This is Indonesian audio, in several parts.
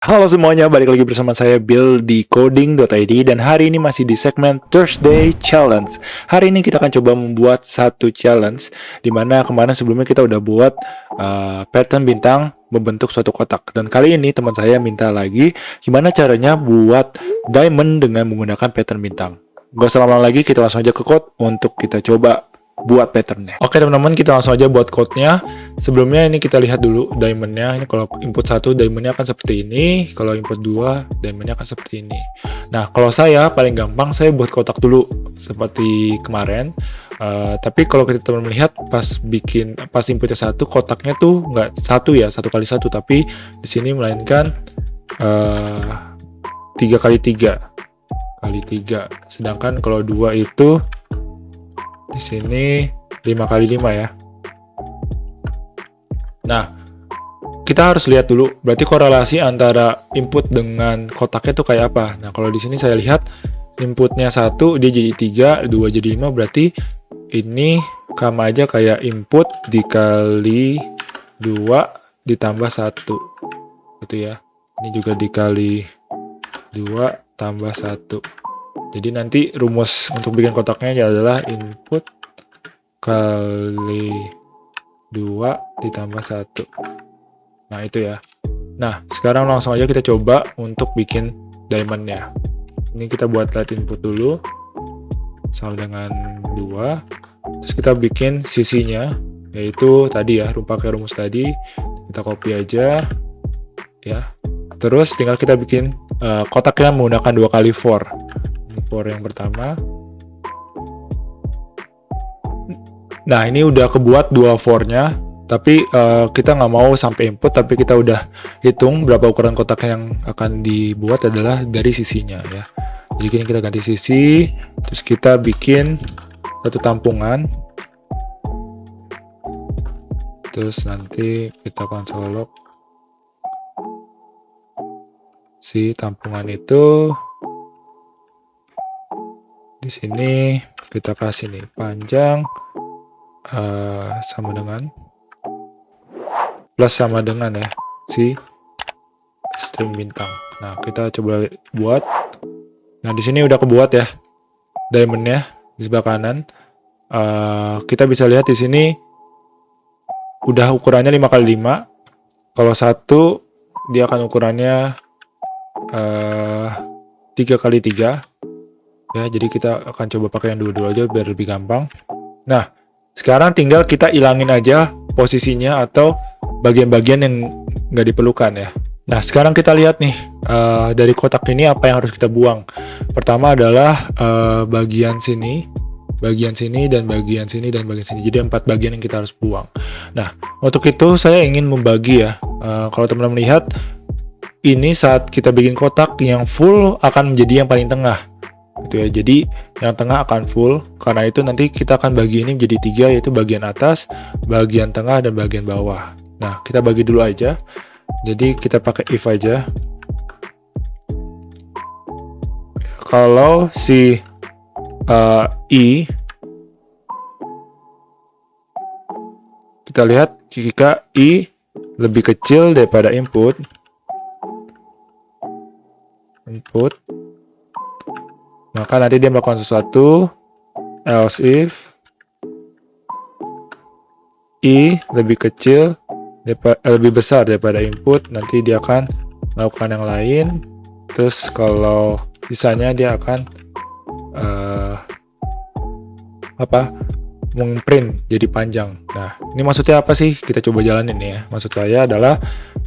Halo semuanya, balik lagi bersama saya Bill di coding.id dan hari ini masih di segmen Thursday Challenge. Hari ini kita akan coba membuat satu challenge di mana kemarin sebelumnya kita udah buat pattern bintang membentuk suatu kotak. Dan kali ini teman saya minta lagi gimana caranya buat diamond dengan menggunakan pattern bintang. Gak usah lama lagi, kita langsung aja ke code untuk kita coba buat patternnya. Oke teman-teman, kita langsung aja buat code-nya. Sebelumnya ini kita lihat dulu diamondnya. Ini kalau input 1 diamondnya akan seperti ini. Kalau input 2 diamondnya akan seperti ini. Nah kalau saya paling gampang saya buat kotak dulu seperti kemarin. Tapi kalau kita teman melihat pas inputnya 1, kotaknya tuh nggak 1 ya, 1 kali 1, tapi di sini melainkan 3 kali 3 sedangkan kalau 2 itu di sini 5 kali 5 ya. Nah, kita harus lihat dulu berarti korelasi antara input dengan kotaknya tuh kayak apa. Nah, kalau di sini saya lihat inputnya 1 dia jadi 3, 2 jadi 5, berarti ini sama aja kayak input dikali 2 ditambah 1 gitu ya. Ini juga dikali 2 tambah 1. Jadi nanti rumus untuk bikin kotaknya adalah input kali 2 ditambah 1. Nah itu ya. Nah sekarang langsung aja kita coba untuk bikin diamondnya. Ini kita buat light input dulu sama dengan 2. Terus kita bikin sisinya, yaitu tadi ya, pakai rumus tadi. Kita copy aja ya. Terus tinggal kita bikin kotaknya menggunakan 2 kali for. For yang pertama. Nah ini udah kebuat 2 for-nya, tapi kita nggak mau sampai input, tapi kita udah hitung berapa ukuran kotak yang akan dibuat adalah dari sisinya ya. Jadi gini, kita ganti sisi, terus kita bikin satu tampungan, terus nanti kita console log si tampungan itu. Di sini kita kasih nih panjang sama dengan plus sama dengan ya si string bintang. Nah kita coba buat. Nah di sini udah kebuat ya diamondnya di sebelah kanan. Kita bisa lihat di sini udah ukurannya 5 kali 5. Kalau 1 dia akan ukurannya 3 kali 3 ya. Jadi kita akan coba pakai yang dua-dua aja biar lebih gampang. Nah sekarang tinggal kita ilangin aja posisinya atau bagian-bagian yang nggak diperlukan ya. Nah sekarang kita lihat nih dari kotak ini apa yang harus kita buang. Pertama adalah bagian sini, dan bagian sini, dan bagian sini. Jadi 4 bagian yang kita harus buang. Nah untuk itu saya ingin membagi ya. Kalau teman-teman lihat ini saat kita bikin kotak yang full akan menjadi yang paling tengah gitu ya. Jadi yang tengah akan full, karena itu nanti kita akan bagi ini menjadi 3, yaitu bagian atas, bagian tengah, dan bagian bawah. Nah kita bagi dulu aja. Jadi kita pakai if aja. Kalau si i, kita lihat jika i lebih kecil daripada input, maka nanti dia melakukan sesuatu. Else if i lebih kecil lebih besar daripada input, nanti dia akan melakukan yang lain. Terus kalau sisanya dia akan mengprint jadi panjang. Nah ini maksudnya apa sih? Kita coba jalanin ya. Maksud saya adalah,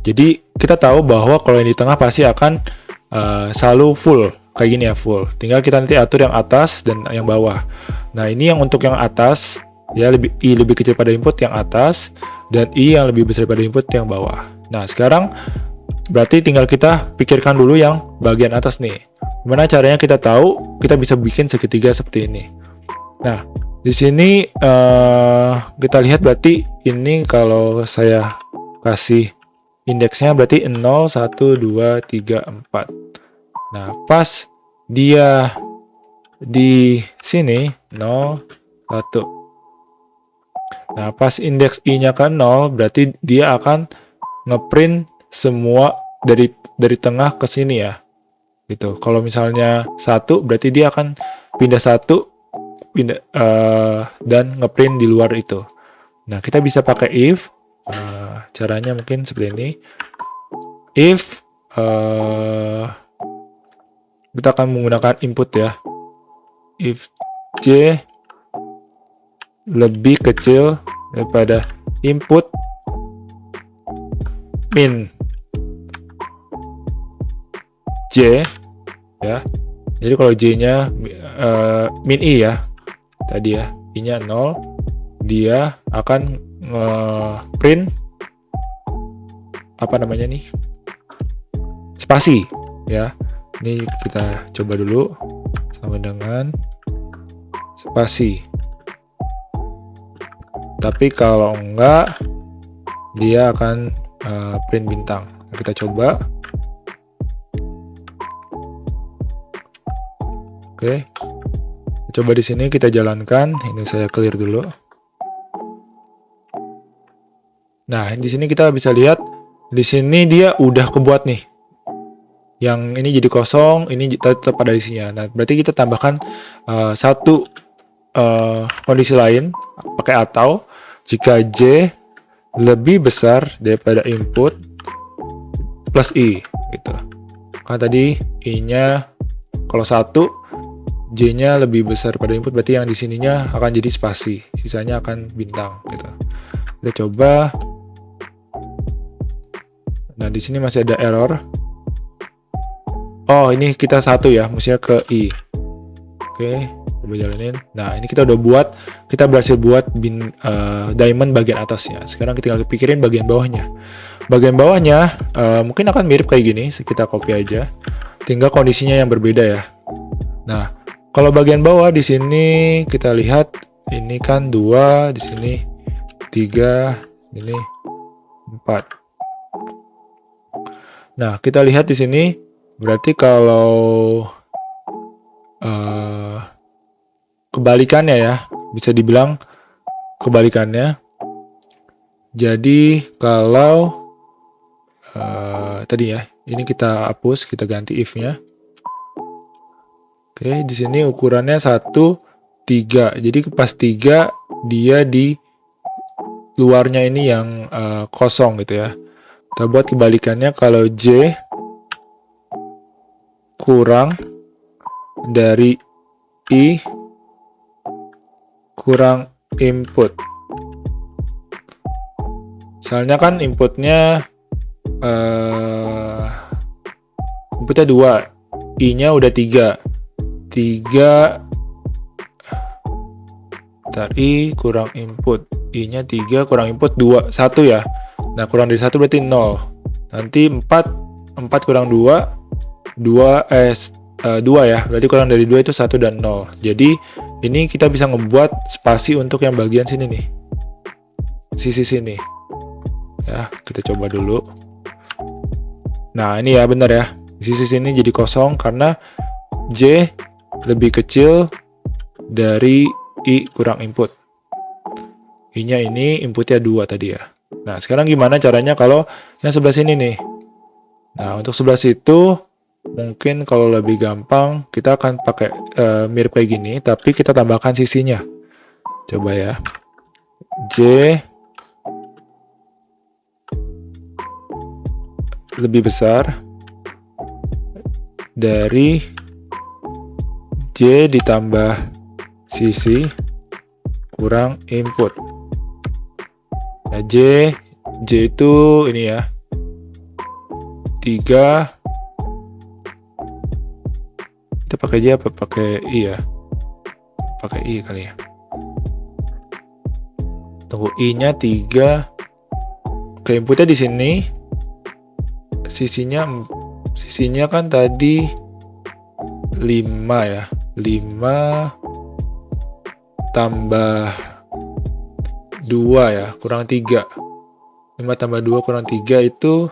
jadi kita tahu bahwa kalau yang di tengah pasti akan selalu full kayak gini ya, full. Tinggal kita nanti atur yang atas dan yang bawah. Nah ini yang untuk yang atas ya, i lebih kecil pada input yang atas, dan i yang lebih besar pada input yang bawah. Nah sekarang berarti tinggal kita pikirkan dulu yang bagian atas nih. Gimana caranya kita tahu kita bisa bikin segitiga seperti ini. Nah di sini kita lihat berarti ini kalau saya kasih indeksnya berarti 0, 1, 2, 3, 4. Nah pas dia di sini 0, 1. Nah pas indeks i nya ke 0 berarti dia akan ngeprint semua dari dari tengah ke sini ya. Gitu. Kalau misalnya 1 berarti dia akan pindah 1 dan ngeprint di luar itu. Nah, kita bisa pakai if. Caranya mungkin seperti ini. If kita akan menggunakan input ya. If J lebih kecil daripada input min J ya. Jadi kalau J-nya min I ya. Tadi ya, I-nya 0, dia akan print apa namanya nih? Spasi ya. Ini kita coba dulu sama dengan spasi. Tapi kalau enggak, dia akan print bintang. Kita coba. Oke. Coba di sini kita jalankan. Ini saya clear dulu. Nah, di sini kita bisa lihat di sini dia udah kebuat nih. Yang ini jadi kosong, ini tetap ada isinya. Nah, berarti kita tambahkan satu kondisi lain pakai atau jika J lebih besar daripada input plus I gitu. Kan tadi I-nya kalau 1 J-nya lebih besar pada input, berarti yang di sininya akan jadi spasi, sisanya akan bintang gitu. Kita coba. Nah, di sini masih ada error. Oh, ini kita 1 ya, mestinya ke I. Oke, coba jalanin. Nah, ini kita udah buat, kita berhasil buat diamond bagian atasnya. Sekarang kita tinggal pikirin bagian bawahnya. Bagian bawahnya mungkin akan mirip kayak gini, kita copy aja. Tinggal kondisinya yang berbeda ya. Nah, kalau bagian bawah di sini kita lihat ini kan 2, di sini 3, ini 4. Nah, kita lihat di sini berarti kalau kebalikannya ya, bisa dibilang kebalikannya. Jadi kalau tadi ya, ini kita hapus, kita ganti if-nya. Oke, di sini ukurannya 1, 3. Jadi pas 3 dia di luarnya ini yang kosong gitu ya. Kita buat kebalikannya, kalau J kurang dari I kurang input. Misalnya kan inputnya 2, I-nya udah 3. 3 ntar I kurang input, I-nya 3 kurang input 2, 1 ya. Nah, kurang dari 1 berarti 0. Nanti 4 kurang 2 ya. Berarti kurang dari 2 itu 1 dan 0. Jadi ini kita bisa ngebuat spasi untuk yang bagian sini nih, sisi sini ya. Kita coba dulu. Nah, ini ya benar ya, sisi sini jadi kosong karena J lebih kecil dari I kurang input. I-nya ini, inputnya 2 tadi ya. Nah, sekarang gimana caranya kalau yang sebelah sini nih? Nah, untuk sebelah situ mungkin kalau lebih gampang kita akan pakai mirip kayak gini, tapi kita tambahkan sisinya. Coba ya. J lebih besar dari J ditambah sisi kurang input. Nah, J itu ini ya, 3. Kita pakai J apa pakai I ya? Pakai I kali ya. Tunggu, I-nya 3. Oke, inputnya di sini. Sisinya kan tadi 5 ya. 5 tambah 2 ya, kurang 3. 5 tambah 2 kurang 3 itu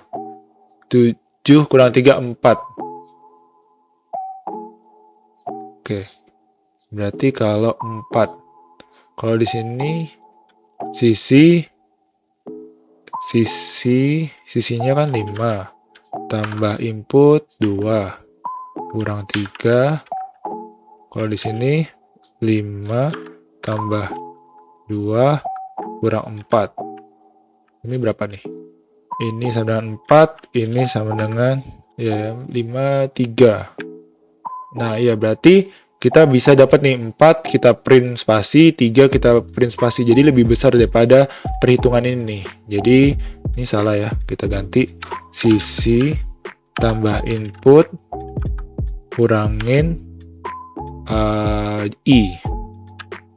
7 kurang 3, 4. Oke. Berarti kalau 4. Kalau di sini sisinya kan 5. tambah input 2 kurang 3. Kalau di sini 5 tambah 2 kurang 4. Ini berapa nih? Ini sama dengan 4, ini sama dengan ya 5, 3. Nah, iya berarti kita bisa dapat nih 4 kita print spasi, 3 kita print spasi. Jadi lebih besar daripada perhitungan ini nih. Jadi ini salah ya. Kita ganti sisi tambah input kurangin I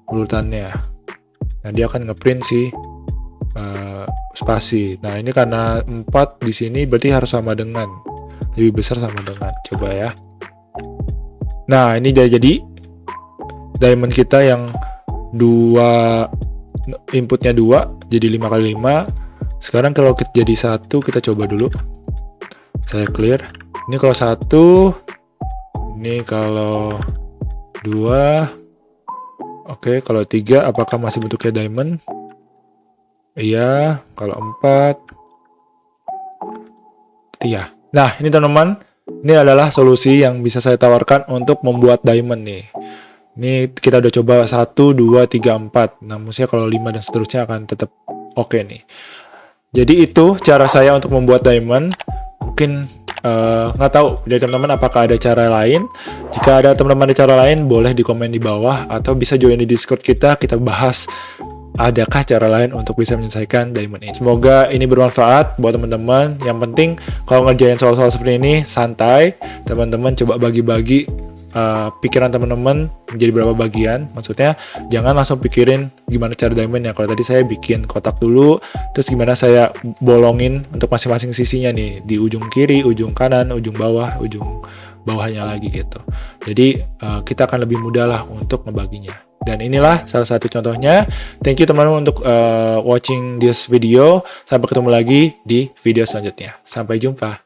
urutannya. Nah, dia akan ngeprint si spasi. Nah, ini karena 4 di sini berarti harus sama dengan. Lebih besar sama dengan. Coba ya. Nah, ini udah jadi diamond kita yang inputnya 2, jadi 5 kali 5. Sekarang kalau jadi 1, kita coba dulu. Saya clear. Ini kalau 1, ini kalau 2, oke, kalau 3 apakah masih bentuknya diamond? Iya, kalau 4, iya. Nah, ini teman-teman, ini adalah solusi yang bisa saya tawarkan untuk membuat diamond nih. Ini kita udah coba 1, 2, 3, 4. Nah, maksudnya kalau 5 dan seterusnya akan tetap oke nih. Jadi itu cara saya untuk membuat diamond. Mungkin nggak tahu dari teman-teman apakah ada cara lain. Jika ada teman-teman ada cara lain, boleh di komen di bawah atau bisa join di Discord kita bahas adakah cara lain untuk bisa menyelesaikan diamond ini. Semoga ini bermanfaat buat teman-teman. Yang penting kalau ngerjain soal-soal seperti ini santai, teman-teman coba bagi-bagi pikiran teman-teman menjadi berapa bagian. Maksudnya jangan langsung pikirin gimana cara diamondnya. Kalau tadi saya bikin kotak dulu, terus gimana saya bolongin untuk masing-masing sisinya nih, di ujung kiri, ujung kanan, ujung bawah, ujung bawahnya lagi gitu. Jadi kita akan lebih mudah lah untuk ngebaginya. Dan inilah salah satu contohnya. Thank you teman-teman untuk watching this video. Sampai ketemu lagi di video selanjutnya. Sampai jumpa.